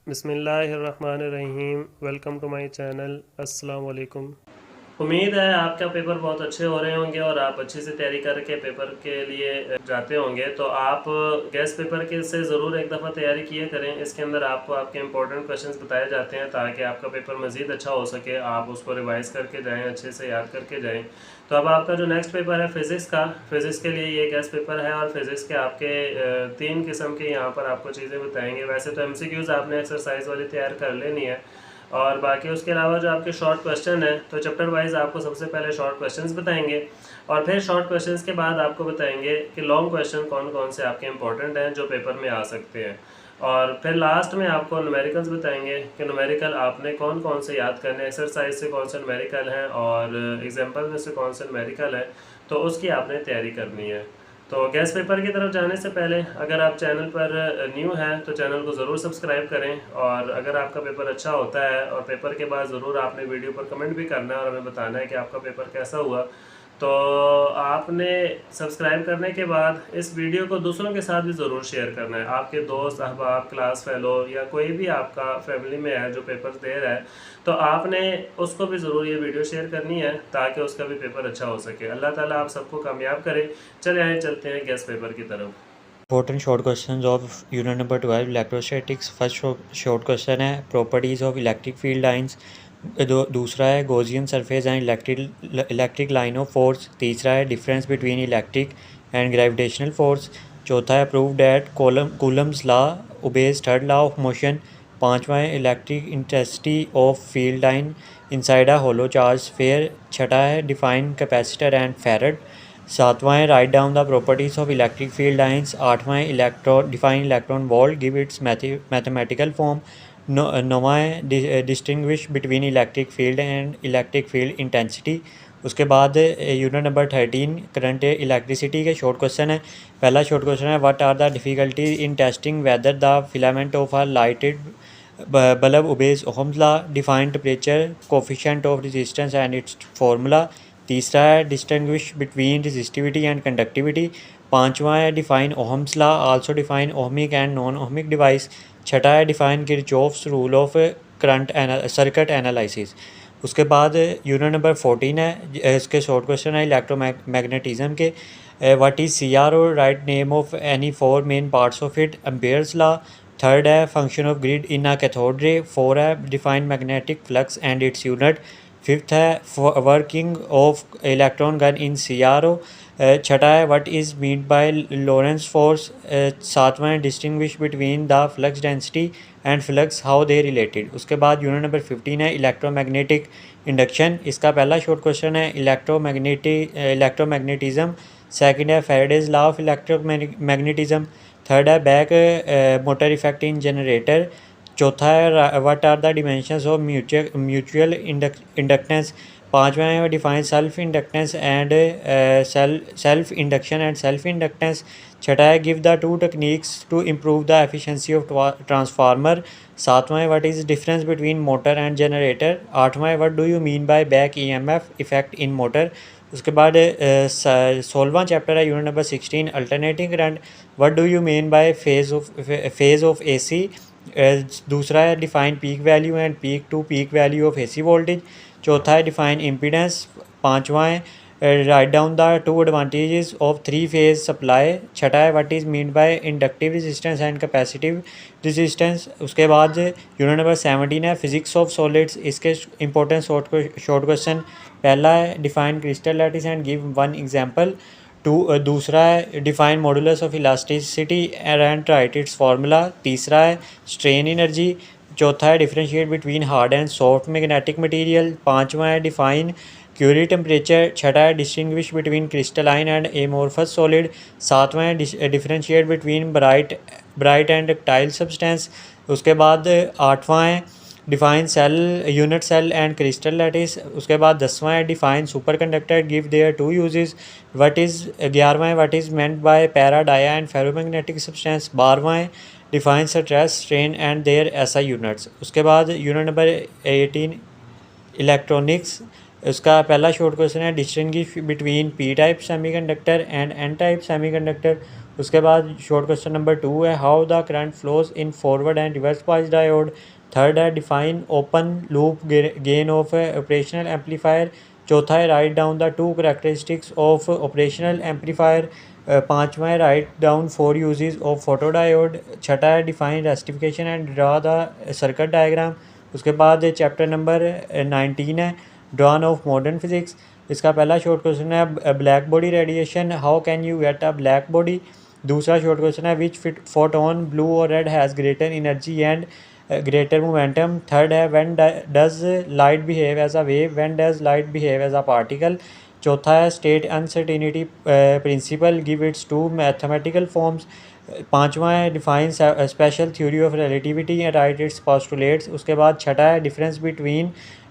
बिस्मिल्लाहिर्रहमानिर्रहीम। Welcome to my channel. अस्सलाम वालेकुम। उम्मीद है आपका पेपर बहुत अच्छे हो रहे होंगे और आप अच्छे से तैयारी करके पेपर के लिए जाते होंगे। तो आप गैस पेपर के से ज़रूर एक दफ़ा तैयारी किया करें। इसके अंदर आपको आपके इंपॉर्टेंट क्वेश्चंस बताए जाते हैं ताकि आपका पेपर मज़ीद अच्छा हो सके, आप उसको रिवाइज़ करके जाएं, अच्छे से याद करके जाएं। तो अब आपका जो नेक्स्ट पेपर है फ़िज़िक्स का, फ़िज़िक्स के लिए ये गैस पेपर है और फिज़िक्स के आपके 3 किस्म के यहाँ पर आपको चीज़ें बताएंगे। वैसे तो MCQs आपने एक्सरसाइज वाली तैयार कर लेनी है और बाकी उसके अलावा जो आपके शॉर्ट क्वेश्चन है तो चैप्टर वाइज आपको सबसे पहले शॉर्ट क्वेश्चंस बताएंगे और फिर शॉर्ट क्वेश्चंस के बाद आपको बताएंगे कि लॉन्ग क्वेश्चन कौन कौन से आपके इंपॉर्टेंट हैं जो पेपर में आ सकते हैं। और फिर लास्ट में आपको न्यूमेरिकल्स बताएंगे कि न्यूमेरिकल आपने कौन कौन से याद करने, एक्सरसाइज से कौन से न्यूमेरिकल हैं और एग्जाम्पल में से कौन से न्यूमेरिकल है, तो उसकी आपने तैयारी करनी है। तो गैस पेपर की तरफ जाने से पहले अगर आप चैनल पर न्यू हैं तो चैनल को ज़रूर सब्सक्राइब करें और अगर आपका पेपर अच्छा होता है और पेपर के बाद ज़रूर आपने वीडियो पर कमेंट भी करना है और हमें बताना है कि आपका पेपर कैसा हुआ। तो आपने सब्सक्राइब करने के बाद इस वीडियो को दूसरों के साथ भी ज़रूर शेयर करना है। आपके दोस्त, अहबाब, क्लास फेलो या कोई भी आपका फैमिली में है जो पेपर दे रहा है तो आपने उसको भी ज़रूर ये वीडियो शेयर करनी है ताकि उसका भी पेपर अच्छा हो सके। अल्लाह ताला आप सबको कामयाब करे। चले आए चलते हैं गैस पेपर की तरफ। Important short questions of unit number 12 electrostatics। First short question है properties of electric field lines. दूसरा है Gaussian surface and electric line of force. तीसरा है difference between electric and gravitational force. चौथा है prove that Coulomb's law obeys third law of motion. पांचवा है electric intensity of field line inside a hollow charge sphere. छठा है define capacitor and farad. सातवां है write down the properties of electric field lines. आठवां है define electron volt give its mathematical form. नौवां है distinguish between electric field and electric field intensity. उसके बाद यूनिट नंबर 13 करंट इलेक्ट्रिसिटी के short question है। पहला शॉर्ट क्वेश्चन है what are the difficulty in testing whether the filament of a lighted bulb obeys Ohm's law। Define temperature coefficient of resistance and its formula. तीसरा है distinguish between resistivity and conductivity. पांचवा है define Ohm's law also define ohmic and non ohmic device. छठा है define Kirchhoff's rule of current circuit analysis. उसके बाद unit number 14 है, इसके शॉर्ट क्वेश्चन है इलेक्ट्रोमैग्नेटिज्म के। What is CRO, write name of any four main parts of it, Ampere's law. Third है function of grid in a cathode ray. Four है define magnetic flux and its unit. Fifth है working of electron gun in CRO। छठा है what is mean bye Lawrence force. सातवां है distinguish between the flux density and flux how they related. उसके बाद unit number 15 है electromagnetic induction. इसका पहला शॉर्ट क्वेश्चन है इलेक्ट्रोमैग्नेटिज्म। सेकंड है Faraday's law of electromagnetism. Third है back motor effect in generator. चौथा है what are the dimensions of mutual inductance. पाँचवा है define self inductance and self induction and self inductance. छठा है give the two techniques to improve the efficiency of transformer. सातवां है what is difference between motor and generator. आठवां है what do you mean by back EMF effect in motor. उसके बाद 16वां chapter है unit number 16 alternating current. What do you mean by phase of AC। दूसरा है define peak value and peak to peak value of AC voltage. चौथा है define impedance. पांचवा है write down the two advantages of three phase supply. छठा है what is mean by inductive resistance and capacitive resistance. उसके बाद unit number 17 है physics of solids. इसके इंपॉर्टेंट शॉर्ट क्वेश्चन। पहला है define crystal lattice and give one example. दूसरा है define modulus of elasticity and write its formula. तीसरा है स्ट्रेन एनर्जी। चौथा है differentiate between hard and soft magnetic material. पांचवा है डिफाइन क्यूरी टेम्परेचर। छठा है distinguish between crystalline and amorphous solid. सातवां है differentiate between bright and ductile substance. उसके बाद आठवां है define cell unit cell and crystal lattice. उसके बाद 10वां है define super conductor give their two uses. 11वां है what is meant by para dia and ferromagnetic substance. 12वां है define stress strain and their SI units. उसके बाद यूनिट नंबर 18 इलेक्ट्रॉनिक्स। उसका पहला शॉर्ट क्वेश्चन है distinguish between P type semiconductor and N type semiconductor. उसके बाद शॉर्ट क्वेश्चन नंबर 2 है how the current flows in forward and reverse bias diode. Third है define open loop gain of operational amplifier. चौथा है write down the 2 characteristics of operational amplifier. पाँचवा है write down 4 uses of photodiode. छठा है define rectification and draw the circuit diagram. उसके बाद chapter number 19 है ड्रॉन ऑफ मॉडर्न फिजिक्स। इसका पहला शॉर्ट क्वेश्चन है black body radiation, how can you get a black body. दूसरा शॉर्ट क्वेश्चन है विच फिट फोटोन ब्लू और red has greater energy and greater momentum. Third है when does light behave as a wave, when does light behave as a particle. चौथा है state uncertainty principle, give its two mathematical forms. पांचवा है define special theory of relativity and write its postulates. उसके बाद छठा है difference between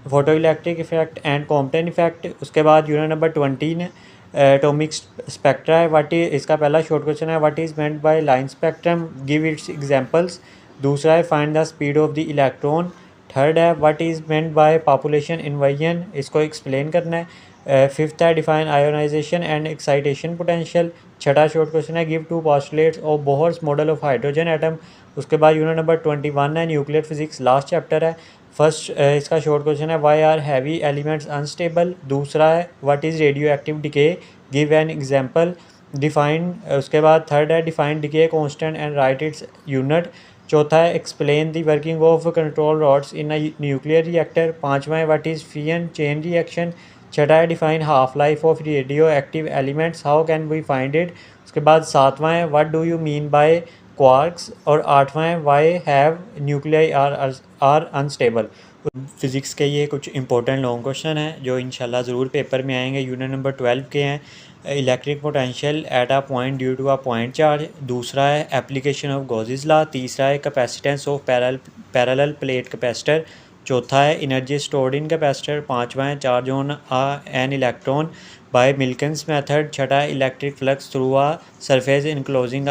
photo electric effect and Compton effect. उसके बाद यूनिट नंबर 20 एटॉमिक स्पेक्ट्रा है, व्हाट इज इसका पहला शॉर्ट क्वेश्चन है what is meant by line spectrum, give its examples. दूसरा है find the speed of the electron. Third है what is meant by population inversion, इसको एक्सप्लेन करना है। फिफ्थ है define ionisation and excitation potential. छठा short question है give two postulates of Bohr's model of hydrogen atom. उसके बाद unit number 21 है न्यूक्लियर फिजिक्स, लास्ट चैप्टर है। फर्स्ट इसका शॉर्ट क्वेश्चन है why are heavy elements unstable. दूसरा है what is radioactive decay, give an example. Define उसके बाद थर्ड है define decay constant and write its unit. चौथा है explain the working of control rods in a nuclear reactor. पाँचवा है what is fission chain reaction. छठा है define half life of radioactive elements, how can we find it. उसके बाद सातवां है what do you mean by quarks. और आठवां है why have nuclei are unstable. Physics के ये कुछ इंपॉर्टेंट लॉन्ग क्वेश्चन हैं जो इंशाल्लाह ज़रूर पेपर में आएंगे। यूनिट नंबर 12 के हैं electric potential at a point due to a point charge. दूसरा है एप्लीकेशन ऑफ गॉसेस लॉ। तीसरा है capacitance of parallel plate capacitor. चौथा है एनर्जी स्टोर्ड इन कैपेसिटर। पाँचवा है charge on an electron by Millikan's method. छठा है electric flux through a surface enclosing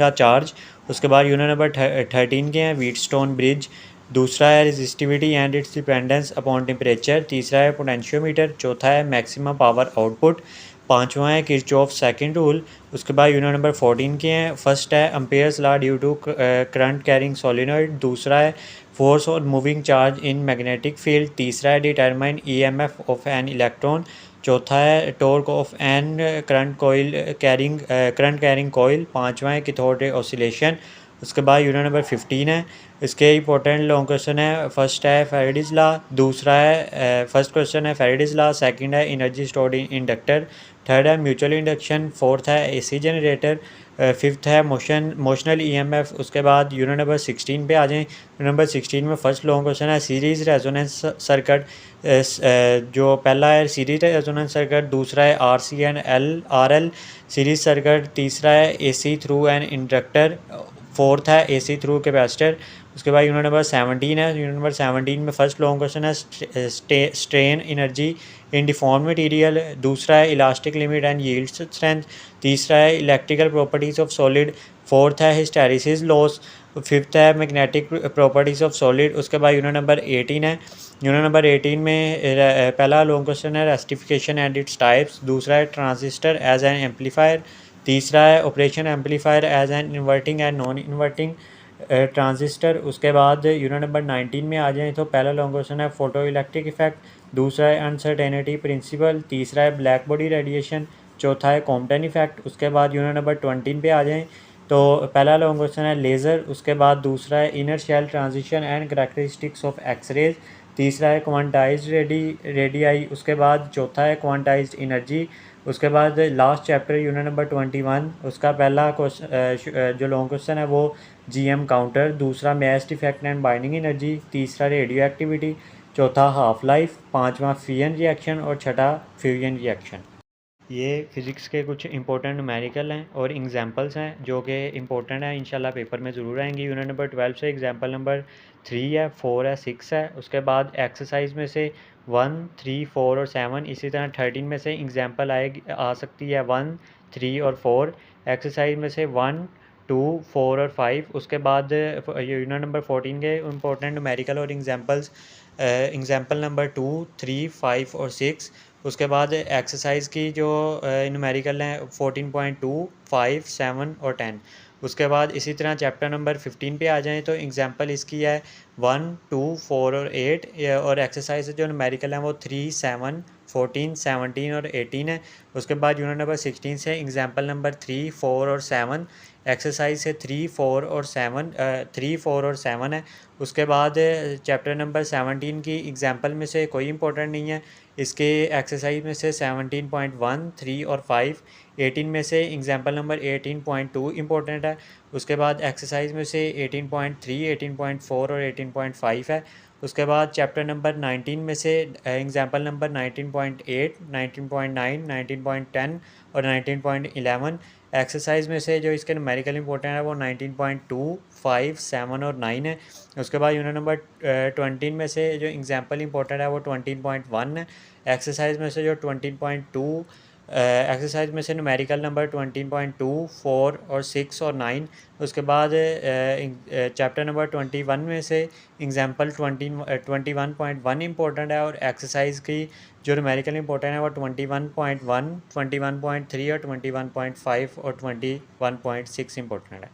a charge. उसके बाद यूनिट नंबर 13 के हैं व्हीटस्टोन ब्रिज। दूसरा है resistivity and it's dependence upon temperature. तीसरा है पोटेंशियोमीटर। चौथा है मैक्सिमम पावर आउटपुट। पांचवा है किरचॉफ सेकंड रूल। उसके बाद यूनिट नंबर 14 के हैं फर्स्ट है Ampere's law due to current carrying solenoid. दूसरा है फोर्स और moving charge in magnetic field. तीसरा है determine EMF of an electron. चौथा है torque of an current carrying coil. पाँचवा है कैथोड ऑसिलेशन। उसके बाद यूनिट नंबर 15 है इसके इंपॉर्टेंट लॉन्ग क्वेश्चन है फर्स्ट है फैराडेज लॉ। दूसरा है फर्स्ट क्वेश्चन है फैराडेज लॉ। सेकंड है एनर्जी स्टोर्ड इन इंडक्टर। थर्ड है म्यूचुअल इंडक्शन। फोर्थ है एसी जनरेटर। फिफ्थ है मोशनल ईएमएफ। उसके बाद यूनिट नंबर 16 पे आ जाएं। यूनिट नंबर 16 में फर्स्ट लॉन्ग क्वेश्चन है सीरीज़ रेजोनेंस सर्किट। जो पहला है सीरीज रेजोनेंस सर्किट। दूसरा है RC and RL series circuit. तीसरा है AC through an inductor. Fourth है एसी थ्रू कैपेसिटर। उसके बाद यूनिट नंबर 17 है। यूनिट नंबर 17 में फर्स्ट लॉन्ग क्वेश्चन है strain energy in deform material. दूसरा है elastic limit and yield strength. तीसरा है electrical properties of solid. Fourth है हिस्टैरिसीस लॉस। फिफ्थ है मैग्नेटिक प्रॉपर्टीज़ ऑफ सॉलिड। उसके बाद यूनिट नंबर 18 है। यूनिट नंबर 18 में पहला लॉन्ग क्वेश्चन है रेक्टिफिकेशन एंड इट्स टाइप्स। दूसरा है ट्रांजिस्टर एज एन एम्पलीफायर। तीसरा है operation amplifier as an inverting and non inverting transistor. उसके बाद यूनिट नंबर 19 में आ जाएँ तो पहला लॉन्ग क्वेश्चन है फोटो इलेक्ट्रिक इफेक्ट। दूसरा है अनसर्टेनिटी प्रिंसिपल। तीसरा है ब्लैक बॉडी रेडिएशन। चौथा है कॉम्पटन इफेक्ट। उसके बाद यूनिट नंबर 20 पे आ जाएँ तो पहला लॉन्ग क्वेश्चन है लेज़र। उसके बाद दूसरा है inner shell transition and characteristics of X rays. तीसरा है क्वांटाइज्ड रेडियाई। उसके बाद चौथा है क्वांटाइज्ड एनर्जी। उसके बाद लास्ट चैप्टर यूनिट नंबर 21 उसका पहला क्वेश्चन जो लॉन्ग क्वेश्चन है वो जीएम काउंटर। दूसरा moist effect and binding energy. तीसरा रेडियो एक्टिविटी। चौथा हाफ लाइफ। पाँचवा फिजन रिएक्शन और छठा फ्यूजन रिएक्शन। ये फ़िज़िक्स के कुछ इंपॉर्टेंट न्यूमेरिकल हैं और एग्जांपल्स हैं जो कि इंपॉर्टेंट है इंशाल्लाह पेपर में ज़रूर आएंगे। यूनिट नंबर 12 से एग्जांपल नंबर 3 है, 4 है, 6 है। उसके बाद एक्सरसाइज में से 1, 3, 4 और 7। इसी तरह 13 में से एग्जांपल आ सकती है 1, 3 और 4। एक्सरसाइज में से 1, 2, 4 और 5। उसके बाद यूनिट नंबर 14 के इंपॉर्टेंट न्यूमेरिकल और एग्जांपल नंबर 2, 3, 5 और 6। उसके बाद एक्सरसाइज की जो न्यूमेरिकल हैं 14.2, 5, 7 और 10। उसके बाद इसी तरह चैप्टर नंबर 15 पे आ जाएँ तो एग्जांपल इसकी है 1, 2, 4 और 8 और एक्सरसाइज जो न्यूमेरिकल हैं वो 3, 7, 14, 17 और 18 है। उसके बाद यूनिट नंबर 16 से एग्जांपल नंबर 3, 4 और 7, एक्सरसाइज से 3, 4 और 7 3, 4 और 7 है। उसके बाद चैप्टर नंबर 17 की एग्जांपल में से कोई इंपॉर्टेंट नहीं है, इसके एक्सरसाइज में से 17.1, 3 और 5, 18 में से एग्जांपल नंबर 18.2 इंपॉर्टेंट है। उसके बाद एक्सरसाइज में से 18.3, 18.4 और 18.5 है। उसके बाद चैप्टर नंबर 19 में से एग्जांपल नंबर 19.8, 19.9, 19.10 और 19.11। एक्सरसाइज में से जो इसके न्यूमेरिकल इंपॉर्टेंट है वो 19.2, 5, 7 और 9 है। उसके बाद यूनिट नंबर 20 में से जो एग्जांपल इंपॉर्टेंट है वो 20.1 है। एक्सरसाइज में से जो 20.2 एक्सरसाइज में से न्यूमेरिकल नंबर 20.2, 4 और 6 और 9। उसके बाद चैप्टर नंबर 21 में से एग्जांपल 21.1 इंपॉर्टेंट है और एक्सरसाइज की जो न्यूमेरिकल इंपॉर्टेंट है वो 21.1, 21.3 और 21.5 और 21.6 इंपॉर्टेंट है।